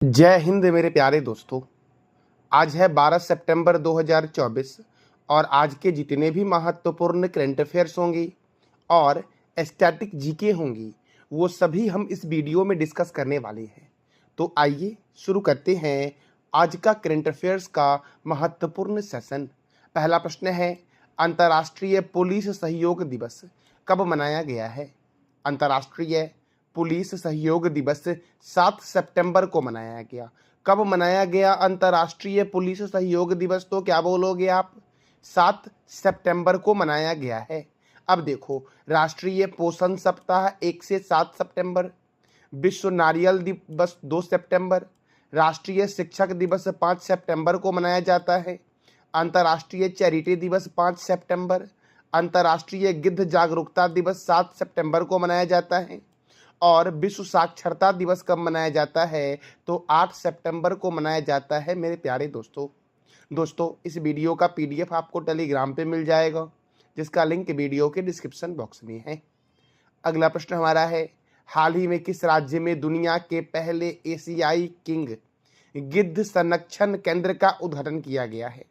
जय हिंद मेरे प्यारे दोस्तों। आज है 12 सितंबर 2024 और आज के जितने भी महत्वपूर्ण करंट अफेयर्स होंगी और स्टैटिक जीके होंगी वो सभी हम इस वीडियो में डिस्कस करने वाले हैं। तो आइए शुरू करते हैं आज का करंट अफेयर्स का महत्वपूर्ण सेशन। पहला प्रश्न है, अंतर्राष्ट्रीय पुलिस सहयोग दिवस कब मनाया गया है? अंतर्राष्ट्रीय पुलिस सहयोग दिवस 7 सितंबर को मनाया गया। कब मनाया गया अंतर्राष्ट्रीय पुलिस सहयोग दिवस? तो क्या बोलोगे आप? 7 सितंबर को मनाया गया है। अब देखो, राष्ट्रीय पोषण सप्ताह 1 से 7 सितंबर, विश्व नारियल दिवस 2 सितंबर, राष्ट्रीय शिक्षक दिवस 5 सितंबर को मनाया जाता है, अंतर्राष्ट्रीय चैरिटी दिवस 5 सितंबर, अंतर्राष्ट्रीय गिद्ध जागरूकता दिवस 7 सितंबर को मनाया जाता है और विश्व साक्षरता दिवस कब मनाया जाता है? तो 8 सितंबर को मनाया जाता है मेरे प्यारे दोस्तों। इस वीडियो का पीडीएफ आपको टेलीग्राम पे मिल जाएगा, जिसका लिंक वीडियो के डिस्क्रिप्शन बॉक्स में है। अगला प्रश्न हमारा है, हाल ही में किस राज्य में दुनिया के पहले एशियाई किंग गिद्ध संरक्षण केंद्र का उद्घाटन किया गया है?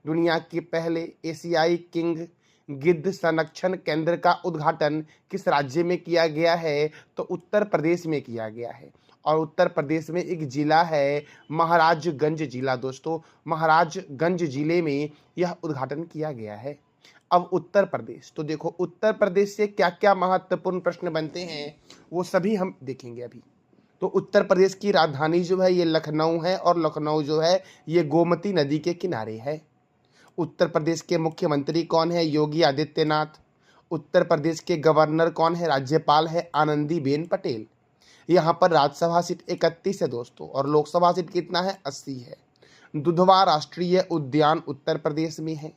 दुनिया के पहले एशियाई किंग गिद्ध संरक्षण केंद्र का उद्घाटन किस राज्य में किया गया है? तो उत्तर प्रदेश में किया गया है और उत्तर प्रदेश में एक जिला है महाराजगंज जिला। दोस्तों, महाराजगंज जिले में यह उद्घाटन किया गया है। अब उत्तर प्रदेश, तो देखो उत्तर प्रदेश से क्या क्या महत्वपूर्ण प्रश्न बनते हैं वो सभी हम देखेंगे अभी। तो उत्तर प्रदेश की राजधानी जो है ये लखनऊ है और लखनऊ जो है ये गोमती नदी के किनारे है। उत्तर प्रदेश के मुख्यमंत्री कौन है? योगी आदित्यनाथ। उत्तर प्रदेश के गवर्नर कौन है? राज्यपाल है आनंदीबेन पटेल। यहाँ पर राज्यसभा सीट 31 है दोस्तों और लोकसभा सीट कितना है? 80 है। दुधवा राष्ट्रीय उद्यान उत्तर प्रदेश में है।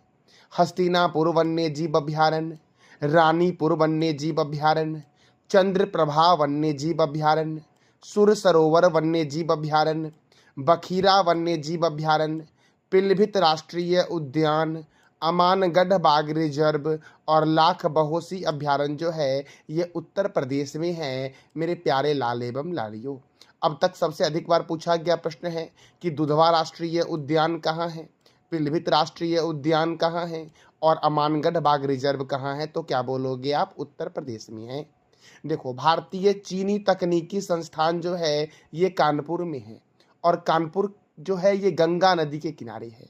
हस्तिनापुर वन्य जीव अभ्यारण्य, रानीपुर वन्य जीव अभ्यारण्य, चंद्रप्रभा वन्य जीव अभ्यारण्य, सुर सरोवर वन्य जीव अभ्यारण्य, बखीरा वन्य जीव अभ्यारण्य, पिलभित राष्ट्रीय उद्यान, अमानगढ़ बाघ रिजर्व और लाख बहोसी अभ्यारण्य जो है ये उत्तर प्रदेश में है मेरे प्यारे लाल एवं लालियों। अब तक सबसे अधिक बार पूछा गया प्रश्न है कि दुधवा राष्ट्रीय उद्यान कहाँ है, पिलभित राष्ट्रीय उद्यान कहाँ है और अमानगढ़ बाघ रिजर्व कहाँ है? तो क्या बोलोगे आप? उत्तर प्रदेश में है। देखो, भारतीय चीनी तकनीकी संस्थान जो है ये कानपुर में है और कानपुर जो है ये गंगा नदी के किनारे है।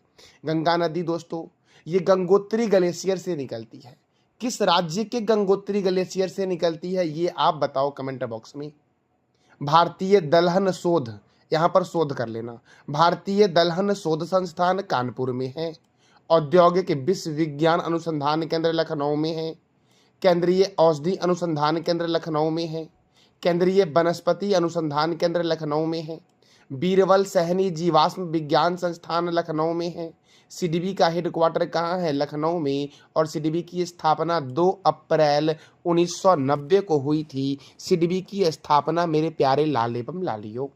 गंगा नदी दोस्तों ये गंगोत्री ग्लेशियर से निकलती है। किस राज्य के गंगोत्री ग्लेशियर से निकलती है ये आप बताओ कमेंट बॉक्स में। भारतीय दलहन शोध, यहाँ पर शोध कर लेना, भारतीय दलहन शोध संस्थान कानपुर में है। औद्योगिक विश्वविज्ञान अनुसंधान केंद्र लखनऊ में है। केंद्रीय औषधि अनुसंधान केंद्र लखनऊ में है। केंद्रीय वनस्पति अनुसंधान केंद्र लखनऊ में है। बीरबल सहनी जीवाश्म विज्ञान संस्थान लखनऊ में है। सीडीबी का हेडक्वार्टर कहाँ है? लखनऊ में। और सीडीबी की स्थापना 2 अप्रैल 1990 को हुई थी। सीडीबी की स्थापना मेरे प्यारे लाल एवं लालियों।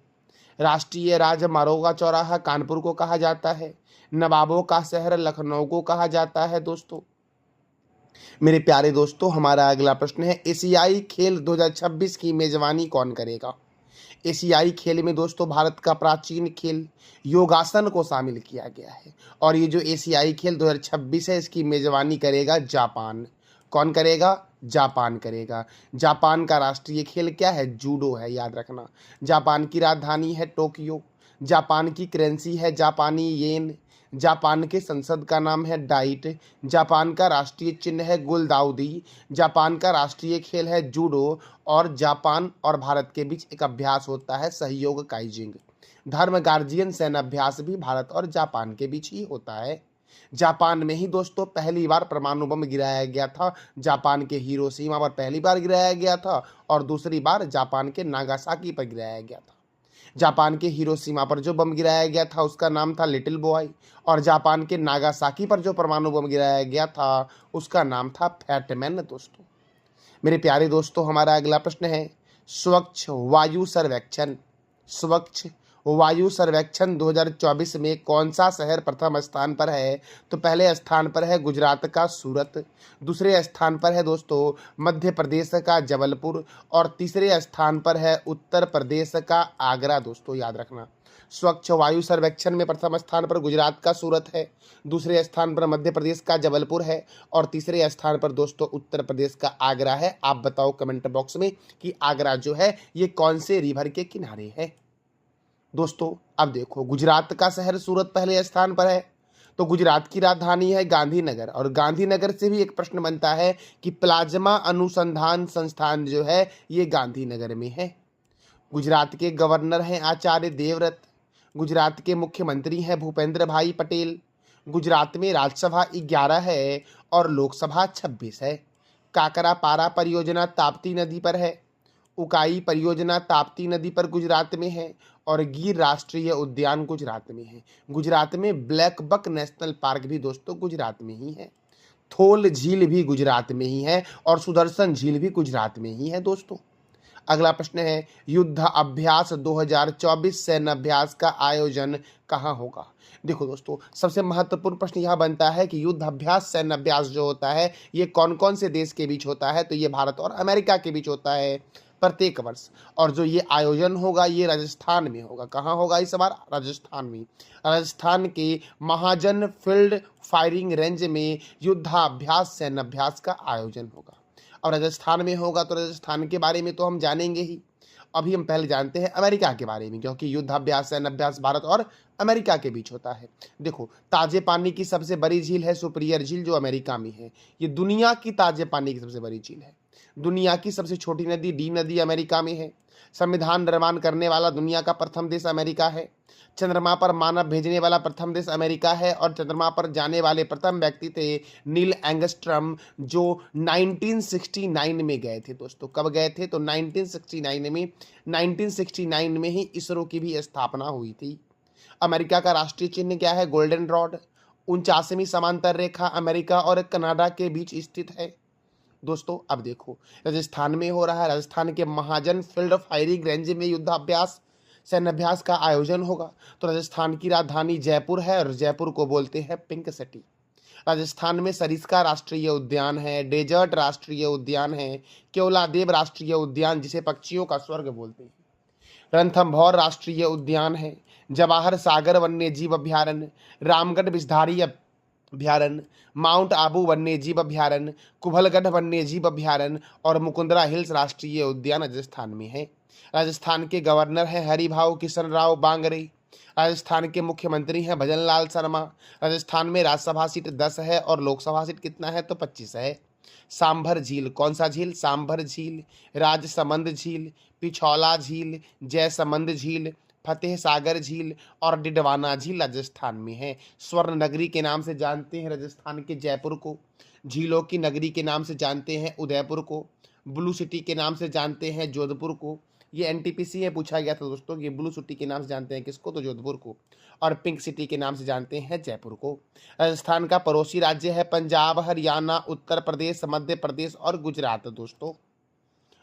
राष्ट्रीय राजमार्गों का चौराहा कानपुर को कहा जाता है। नवाबों का शहर लखनऊ को कहा जाता है। दोस्तों, मेरे प्यारे दोस्तों, हमारा अगला प्रश्न है, एशियाई खेल 2026 की मेजबानी कौन करेगा? एशियाई खेल में दोस्तों भारत का प्राचीन खेल योगासन को शामिल किया गया है और ये जो एशियाई खेल 2026 है इसकी मेजबानी करेगा जापान। कौन करेगा? जापान करेगा। जापान का राष्ट्रीय खेल क्या है? जूडो है, याद रखना। जापान की राजधानी है टोक्यो। जापान की करेंसी है जापानी येन। जापान के संसद का नाम है डाइट। जापान का राष्ट्रीय चिन्ह है गुलदाउदी। जापान का राष्ट्रीय खेल है जूडो और जापान और भारत के बीच एक अभ्यास होता है सहयोग काइजिंग। धर्म गार्जियन सैन्य अभ्यास भी भारत और जापान के बीच ही होता है। जापान में ही दोस्तों पहली बार परमाणु बम गिराया गया था। जापान के हिरोशिमा पर पहली बार गिराया गया था और दूसरी बार जापान के नागासाकी पर गिराया गया था। जापान के हिरोशिमा पर जो बम गिराया गया था उसका नाम था लिटिल बॉय और जापान के नागासाकी पर जो परमाणु बम गिराया गया था उसका नाम था फैटमैन। दोस्तों, मेरे प्यारे दोस्तों, हमारा अगला प्रश्न है, स्वच्छ वायु सर्वेक्षण 2024 में कौन सा शहर प्रथम स्थान पर है? तो पहले स्थान पर है गुजरात का सूरत, दूसरे स्थान पर है दोस्तों मध्य प्रदेश का जबलपुर और तीसरे स्थान पर है उत्तर प्रदेश का आगरा। दोस्तों याद रखना, स्वच्छ वायु सर्वेक्षण में प्रथम स्थान पर गुजरात का सूरत है, दूसरे स्थान पर मध्य प्रदेश का जबलपुर है और तीसरे स्थान पर दोस्तों उत्तर प्रदेश का आगरा है। आप बताओ कमेंट बॉक्स में कि आगरा जो है ये कौन से रिवर के किनारे है। दोस्तों अब देखो, गुजरात का शहर सूरत पहले स्थान पर है, तो गुजरात की राजधानी है गांधीनगर, और गांधीनगर से भी एक प्रश्न बनता है कि प्लाज्मा अनुसंधान संस्थान जो है ये गांधीनगर में है। गुजरात के गवर्नर हैं आचार्य देवव्रत, गुजरात के मुख्यमंत्री हैं भूपेंद्र भाई पटेल, गुजरात में राज्यसभा 11 है और लोकसभा 26 है। काकरा पारा परियोजना ताप्ती नदी पर है, उकाई परियोजना ताप्ती नदी पर गुजरात में है और गिर राष्ट्रीय उद्यान गुजरात में है। गुजरात में ब्लैक बक नेशनल पार्क भी दोस्तों गुजरात में ही है, थोल झील भी गुजरात में ही है और सुदर्शन झील भी गुजरात में ही है। दोस्तों अगला प्रश्न है, युद्ध अभ्यास 2024 सैन्य अभ्यास का आयोजन कहाँ होगा। देखो दोस्तों, सबसे महत्वपूर्ण प्रश्न यह बनता है कि युद्ध अभ्यास सैन्य अभ्यास जो होता है ये कौन कौन से देश के बीच होता है, तो ये भारत और अमेरिका के बीच होता है प्रत्येक वर्ष, और जो ये आयोजन होगा ये राजस्थान में होगा। कहाँ होगा इस बार? राजस्थान में। राजस्थान के महाजन फील्ड फायरिंग रेंज में युद्धाभ्यास सैन्य अभ्यास का आयोजन होगा। और राजस्थान में होगा तो राजस्थान के बारे में तो हम जानेंगे ही। अभी हम पहले जानते हैं अमेरिका के बारे में, क्योंकि युद्धाभ्यास सैन्य अभ्यास भारत और अमेरिका के बीच होता है। देखो, ताजे पानी की सबसे बड़ी झील है सुपीरियर झील जो अमेरिका में है, ये दुनिया की ताजे पानी की सबसे बड़ी झील है। दुनिया की सबसे छोटी नदी डी नदी अमेरिका में है। संविधान निर्माण करने वाला दुनिया का प्रथम देश अमेरिका है। चंद्रमा पर मानव भेजने वाला प्रथम देश अमेरिका है और चंद्रमा पर जाने वाले प्रथम व्यक्ति थे नील एंगस्ट्रम, जो 1969 में गए थे। दोस्तों कब गए थे? तो 1969 में ही इसरो की भी स्थापना हुई थी। अमेरिका का राष्ट्रीय चिन्ह क्या है? Golden rod. 49वीं समांतर रेखा अमेरिका और कनाडा के बीच स्थित है। दोस्तों अब देखो, राजस्थान में हो रहा है, राजस्थान के महाजन फील्ड फायरिंग रेंज में युद्धाभ्यास सैन्य अभ्यास का आयोजन होगा। तो राजस्थान की राजधानी जयपुर है और जयपुर को बोलते हैं पिंक सिटी। राजस्थान में सरिस्का राष्ट्रीय उद्यान है, डेजर्ट राष्ट्रीय उद्यान है, केवलादेव राष्ट्रीय उद्यान जिसे पक्षियों का स्वर्ग बोलते हैं, रणथंभौर राष्ट्रीय उद्यान है, जवाहर सागर वन्य जीव अभ्यारण्य, रामगढ़ विषधारी अभ्यारण्य, माउंट आबू वन्य जीव अभ्यारण्य, कुभलगढ़ वन्य जीव अभ्यारण्य और मुकुंदरा हिल्स राष्ट्रीय उद्यान राजस्थान में है। राजस्थान के गवर्नर हैं हरिभाऊ किशन राव बांगरे। राजस्थान के मुख्यमंत्री हैं भजनलाल शर्मा। राजस्थान में राज्यसभा सीट 10 है और लोकसभा सीट कितना है? तो 25 है। सांभर झील, कौन सा झील? सांभर झील, राजसमंद झील, पिछौला झील, जयसमंद झील, फतेह सागर झील और डिडवाना झील राजस्थान में है। स्वर्ण नगरी के नाम से जानते हैं राजस्थान के जयपुर को, झीलों की नगरी के नाम से जानते हैं उदयपुर को, ब्लू सिटी के नाम से जानते हैं जोधपुर को। ये एनटीपीसी में पूछा गया था दोस्तों, ये ब्लू सिटी के नाम से जानते हैं किसको? तो जोधपुर को। और पिंक सिटी के नाम से जानते हैं जयपुर को। राजस्थान का पड़ोसी राज्य है पंजाब, हरियाणा, उत्तर प्रदेश, मध्य प्रदेश और गुजरात।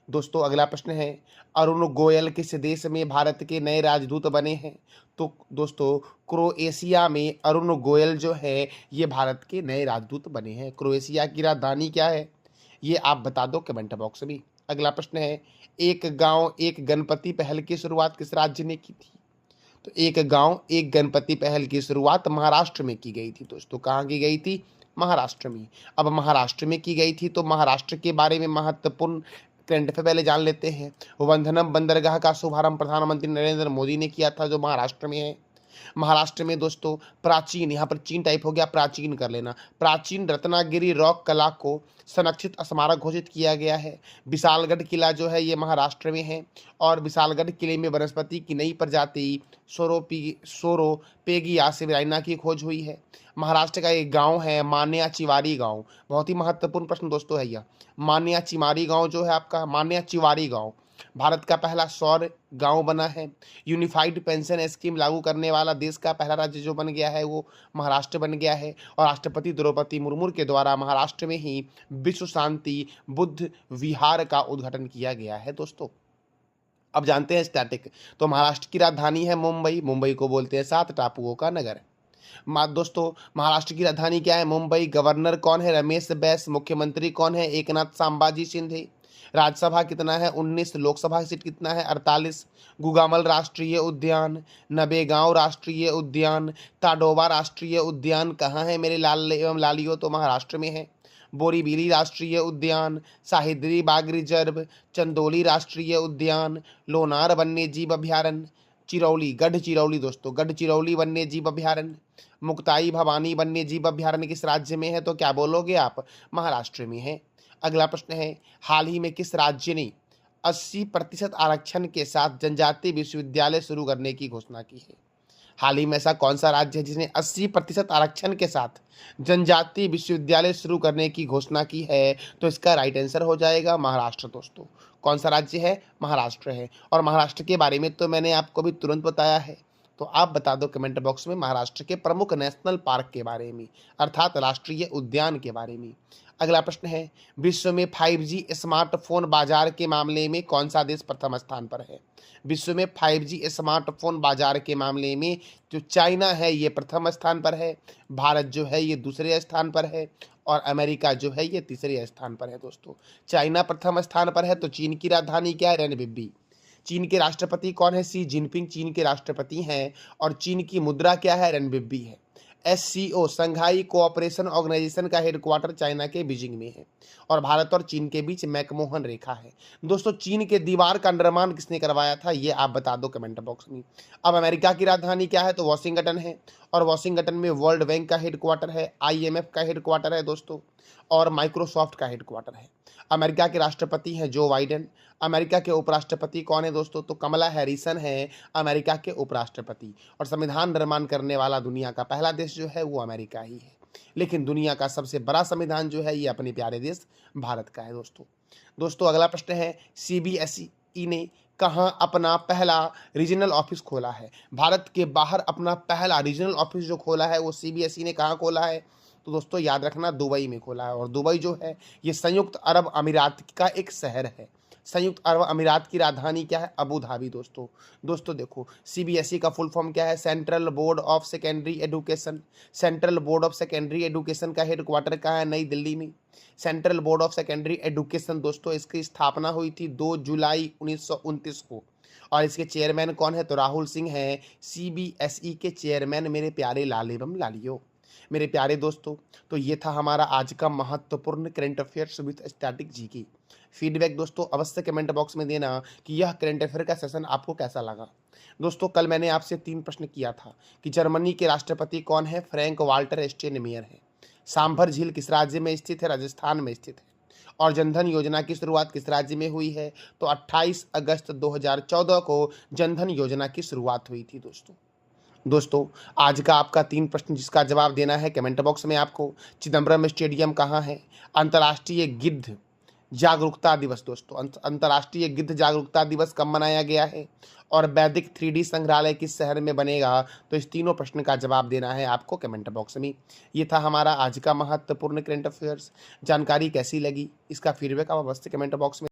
दोस्तों अगला प्रश्न है, अरुण गोयल किस देश में भारत के नए राजदूत बने हैं? तो दोस्तों क्रोएशिया में अरुण गोयल जो है ये भारत के नए राजदूत बने हैं। क्रोएशिया की राजधानी क्या है ये आप बता दो कमेंट बॉक्स में। अगला प्रश्न है, एक गांव एक गणपति पहल की शुरुआत किस राज्य ने की थी? तो एक गांव एक गणपति पहल की शुरुआत महाराष्ट्र में की गई थी। दोस्तों कहाँ की गई थी? महाराष्ट्र में। अब महाराष्ट्र में की गई थी तो महाराष्ट्र के बारे में महत्वपूर्ण करंट अफेयर पहले जान लेते हैं। वंदनम बंदरगाह का शुभारंभ प्रधानमंत्री नरेंद्र मोदी ने किया था, जो महाराष्ट्र में है। महाराष्ट्र में दोस्तों प्राचीन, यहाँ पर चीन टाइप हो गया, प्राचीन कर लेना, प्राचीन रत्नागिरी रॉक कला को संरक्षित स्मारक घोषित किया गया है। विशालगढ़ किला जो है ये महाराष्ट्र में है और विशालगढ़ किले में वनस्पति की नई प्रजाति सोरोपेगिया सिविलाइना की खोज हुई है। महाराष्ट्र का एक गांव है मान्या चिवारी गांव, बहुत ही महत्वपूर्ण प्रश्न दोस्तों है यह। मान्या चिमारी गांव जो है आपका, मान्या चिवारी गांव भारत का पहला सौर गांव बना है। यूनिफाइड पेंशन स्कीम लागू करने वाला देश का पहला राज्य जो बन गया है वो महाराष्ट्र बन गया है। और राष्ट्रपति द्रौपदी मुर्मू के द्वारा महाराष्ट्र में ही विश्व शांति बुद्ध विहार का उद्घाटन किया गया है। दोस्तों अब जानते हैं स्टैटिक। तो महाराष्ट्र की राजधानी है मुंबई, मुंबई को बोलते हैं 7 टापुओं का नगर। दोस्तों महाराष्ट्र की राजधानी क्या है? मुंबई। गवर्नर कौन है? रमेश बैस। मुख्यमंत्री कौन है? एकनाथ संभाजी शिंदे। राज्यसभा कितना है 19, लोकसभा सीट कितना है 48, गुगामल राष्ट्रीय उद्यान, नबेगांव राष्ट्रीय उद्यान, ताडोबा राष्ट्रीय उद्यान कहाँ है मेरे लाल एवं लालियों, तो महाराष्ट्र में है। बोरीबिली राष्ट्रीय उद्यान, साहिद्री बाग रिजर्व, चंदोली राष्ट्रीय उद्यान, लोनार वन्य जीव अभ्यारण्य, चिरौली गढ़चिरौली दोस्तों, गढ़चिरौली वन्य जीव अभ्यारण्य, मुक्ताई भवानी वन्य जीव अभ्यारण्य किस राज्य में है, तो क्या बोलोगे आप, महाराष्ट्र में है। अगला प्रश्न है, हाल ही में किस राज्य ने 80% आरक्षण के साथ जनजातीय विश्वविद्यालय शुरू करने की घोषणा की है। हाल ही में ऐसा कौन सा राज्य है जिसने 80% आरक्षण के साथ जनजातीय विश्वविद्यालय शुरू करने की घोषणा की है, तो इसका राइट आंसर हो जाएगा महाराष्ट्र दोस्तों। कौन सा राज्य है, महाराष्ट्र है। और महाराष्ट्र के बारे में तो मैंने आपको भी तुरंत बताया है, तो आप बता दो कमेंट बॉक्स में महाराष्ट्र के प्रमुख नेशनल पार्क के बारे में, अर्थात राष्ट्रीय उद्यान के बारे में। अगला प्रश्न है, विश्व में 5G स्मार्टफोन बाजार के मामले में कौन सा देश प्रथम स्थान पर है। विश्व में 5G स्मार्टफोन बाजार के मामले में जो चाइना है ये प्रथम स्थान पर है, भारत जो है ये दूसरे स्थान पर है, और अमेरिका जो है ये तीसरे स्थान पर है दोस्तों। चाइना प्रथम स्थान पर है, तो चीन की राजधानी क्या है, रेनबिब्बी। चीन के राष्ट्रपति कौन है, शी जिनपिंग चीन के राष्ट्रपति हैं, और चीन की मुद्रा क्या है, रेनबिब्बी है। SCO संघाई कोऑपरेशन ऑर्गेनाइजेशन का हेडक्वार्टर चाइना के बीजिंग में है, और भारत और चीन के बीच मैकमोहन रेखा है। दोस्तों चीन के दीवार का निर्माण किसने करवाया था, ये आप बता दो कमेंट बॉक्स में। अब अमेरिका की राजधानी क्या है, तो वॉशिंगटन है, और वॉशिंगटन में वर्ल्ड बैंक का हेडक्वार्टर है, IMF का हेडक्वार्टर है दोस्तों, और माइक्रोसॉफ्ट का हेडक्वार्टर है। अमेरिका के राष्ट्रपति हैं जो बाइडेन। अमेरिका के उपराष्ट्रपति कौन है दोस्तों, तो कमला हैरिसन है अमेरिका के उपराष्ट्रपति। और संविधान निर्माण करने वाला दुनिया का पहला देश जो है वो अमेरिका ही है, लेकिन दुनिया का सबसे बड़ा संविधान जो है ये अपने प्यारे देश भारत का है दोस्तों। अगला प्रश्न है, CBSE ने कहाँ अपना पहला रीजनल ऑफिस खोला है। भारत के बाहर अपना पहला रीजनल ऑफिस जो खोला है वो CBSE ने कहाँ खोला है, तो दोस्तों याद रखना दुबई में खोला है। और दुबई जो है ये संयुक्त अरब अमीरात का एक शहर है। संयुक्त अरब अमीरात की राजधानी क्या है, अबू धाबी दोस्तों देखो CBSE का फुल फॉर्म क्या है, central board of secondary education. Central board of secondary education का हेडक्वार्टर कहाँ है, नई दिल्ली में। Central board of secondary education दोस्तों इसकी स्थापना हुई थी 2 जुलाई 1929 को, और इसके चेयरमैन कौन है, तो राहुल सिंह हैं CBSE के चेयरमैन मेरे प्यारे लाल एवं लालियों। मेरे प्यारे दोस्तों तो ये था हमारा आज का महत्वपूर्ण current affairs with static GK. Feedback दोस्तों अवश्य कमेंट बॉक्स में देना कि यह करंट अफेयर का सेशन आपको कैसा लगा। दोस्तों कल मैंने आपसे 3 प्रश्न किया था कि जर्मनी के राष्ट्रपति कौन है, फ्रैंक वाल्टर स्टेनमेयर है। सांभर झील किस राज्य में स्थित है, राजस्थान में स्थित है। और जनधन योजना की शुरुआत किस राज्य में हुई है, तो 28 अगस्त 2014 को जनधन योजना की शुरुआत हुई थी दोस्तों आज का आपका 3 प्रश्न जिसका जवाब देना है कमेंट बॉक्स में आपको। चिदम्बरम स्टेडियम कहाँ है, अंतर्राष्ट्रीय गिद्ध जागरूकता दिवस दोस्तों, अंतर्राष्ट्रीय गिद्ध जागरूकता दिवस कब मनाया गया है, और वैदिक 3D संग्रहालय किस शहर में बनेगा, तो इस तीनों प्रश्न का जवाब देना है आपको कमेंट बॉक्स में। ये था हमारा आज का महत्वपूर्ण करंट अफेयर्स। जानकारी कैसी लगी इसका फीडबैक आप अवश्य कमेंट बॉक्स में